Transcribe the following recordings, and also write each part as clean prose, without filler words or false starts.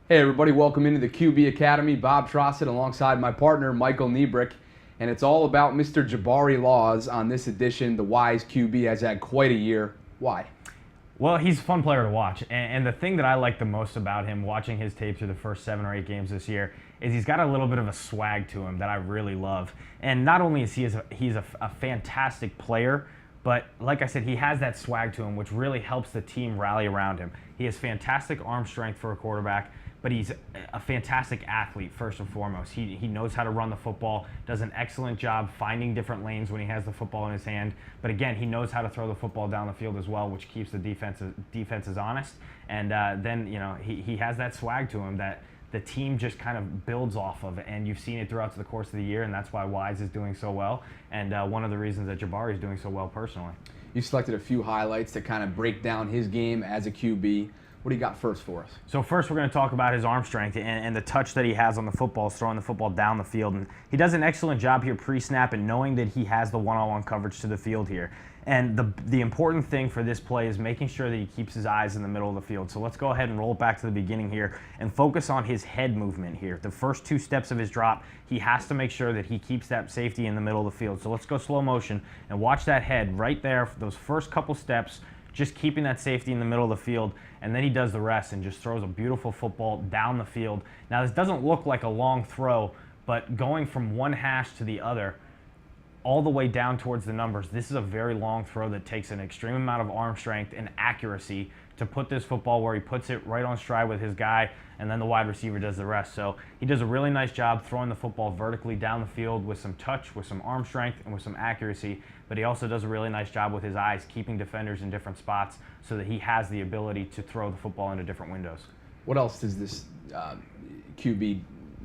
Hey everybody, welcome into the QB Academy. Bob Trossett alongside my partner Michael Nebrich, and it's all about Mr. Jabari Laws on this edition. The Wise QB has had quite a year. Why? Well, he's a fun player to watch, and the thing that I like the most about him, watching his tape through the first 7 or 8 games this year, is he's got a little bit of a swag to him that I really love. And not only is he's a fantastic player, but like I said, he has that swag to him, which really helps the team rally around him. He has fantastic arm strength for a quarterback, but he's a fantastic athlete first and foremost. He knows how to run the football, does an excellent job finding different lanes when he has the football in his hand. But again, he knows how to throw the football down the field as well, which keeps the defenses honest. And then he has that swag to him that the team just kind of builds off of, and you've seen it throughout the course of the year, and that's why Wise is doing so well, and one of the reasons that Jabari is doing so well personally. You selected a few highlights to kind of break down his game as a QB. What do you got first for us? So first we're going to talk about his arm strength and the touch that he has on the football, throwing the football down the field. And he does an excellent job here pre-snap and knowing that he has the one-on-one coverage to the field here. And the important thing for this play is making sure that he keeps his eyes in the middle of the field. So let's go ahead and roll it back to the beginning here and focus on his head movement here. The first 2 steps of his drop, he has to make sure that he keeps that safety in the middle of the field. So let's go slow motion and watch that head right there for those first couple steps, just keeping that safety in the middle of the field, and then he does the rest and just throws a beautiful football down the field. Now this doesn't look like a long throw, but going from one hash to the other, all the way down towards the numbers, this is a very long throw that takes an extreme amount of arm strength and accuracy to put this football where he puts it right on stride with his guy, and then the wide receiver does the rest. So he does a really nice job throwing the football vertically down the field with some touch, with some arm strength, and with some accuracy, but he also does a really nice job with his eyes, keeping defenders in different spots so that he has the ability to throw the football into different windows. What else does this QB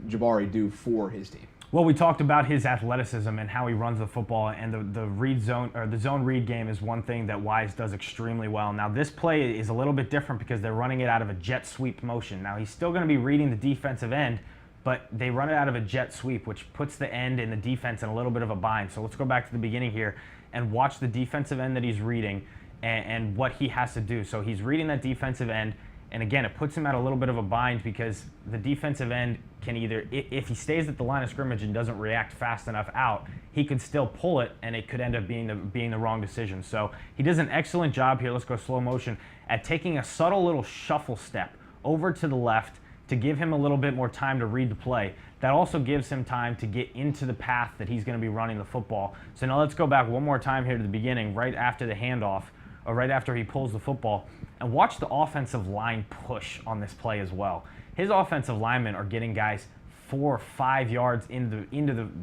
Jabari do for his team? Well, we talked about his athleticism and how he runs the football, and the read zone, or the zone read game, is one thing that Wise does extremely well. Now this play is a little bit different because they're running it out of a jet sweep motion. Now he's still going to be reading the defensive end, but they run it out of a jet sweep, which puts the end and the defense in a little bit of a bind. So let's go back to the beginning here and watch the defensive end that he's reading and what he has to do. So he's reading that defensive end, and again, it puts him at a little bit of a bind because the defensive end can either, if he stays at the line of scrimmage and doesn't react fast enough out, he could still pull it, and it could end up being the wrong decision. So he does an excellent job here. Let's go slow motion at taking a subtle little shuffle step over to the left to give him a little bit more time to read the play. That also gives him time to get into the path that he's going to be running the football. So now let's go back one more time here to the beginning, right after the handoff, or right after he pulls the football, and watch the offensive line push on this play as well. His offensive linemen are getting guys 4 or 5 yards into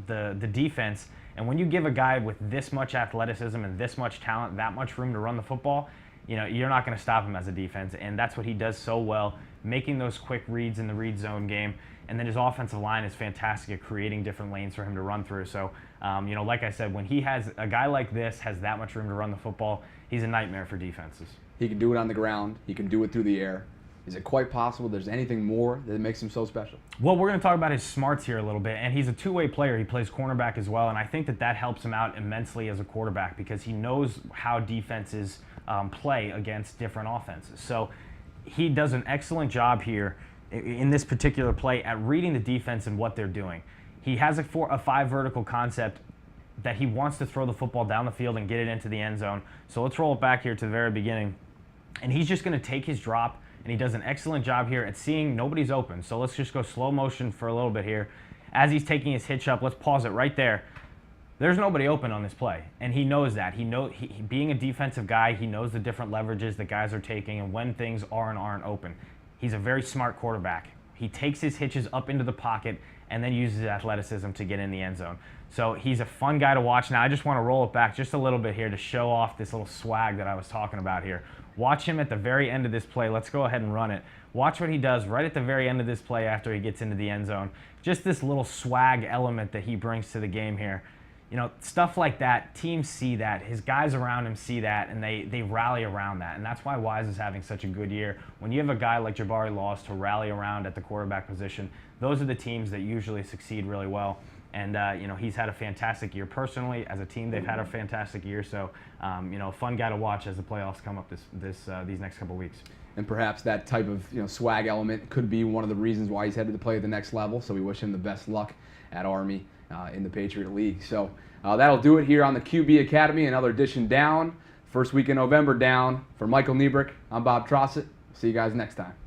the defense, and when you give a guy with this much athleticism and this much talent, that much room to run the football, you're not going to stop him as a defense, and that's what he does so well, making those quick reads in the read zone game. And then his offensive line is fantastic at creating different lanes for him to run through. So, like I said, when he has a guy like this, has that much room to run the football, he's a nightmare for defenses. He can do it on the ground. He can do it through the air. Is it quite possible there's anything more that makes him so special? Well, we're going to talk about his smarts here a little bit, and he's a two-way player. He plays cornerback as well, and I think that helps him out immensely as a quarterback because he knows how defenses play against different offenses. So he does an excellent job here in this particular play at reading the defense and what they're doing. He has a 5 vertical concept that he wants to throw the football down the field and get it into the end zone. So let's roll it back here to the very beginning. And he's just going to take his drop, and he does an excellent job here at seeing nobody's open. So let's just go slow motion for a little bit here. As he's taking his hitch up, let's pause it right there. There's nobody open on this play, and he knows that. Being a defensive guy, he knows the different leverages that guys are taking and when things are and aren't open. He's a very smart quarterback. He takes his hitches up into the pocket and then uses his athleticism to get in the end zone. So he's a fun guy to watch. Now I just want to roll it back just a little bit here to show off this little swag that I was talking about here. Watch him at the very end of this play. Let's go ahead and run it. Watch what he does right at the very end of this play after he gets into the end zone. Just this little swag element that he brings to the game here. Stuff like that, teams see that, his guys around him see that, and they rally around that. And that's why Wise is having such a good year. When you have a guy like Jabari Laws to rally around at the quarterback position, those are the teams that usually succeed really well. And he's had a fantastic year personally. As a team, they've had a fantastic year. So, fun guy to watch as the playoffs come up these next couple weeks. And perhaps that type of swag element could be one of the reasons why he's headed to play at the next level. So we wish him the best luck at Army in the Patriot League. So that'll do it here on the QB Academy. Another edition down. First week in November down. For Michael Nebrich, I'm Bob Trossett. See you guys next time.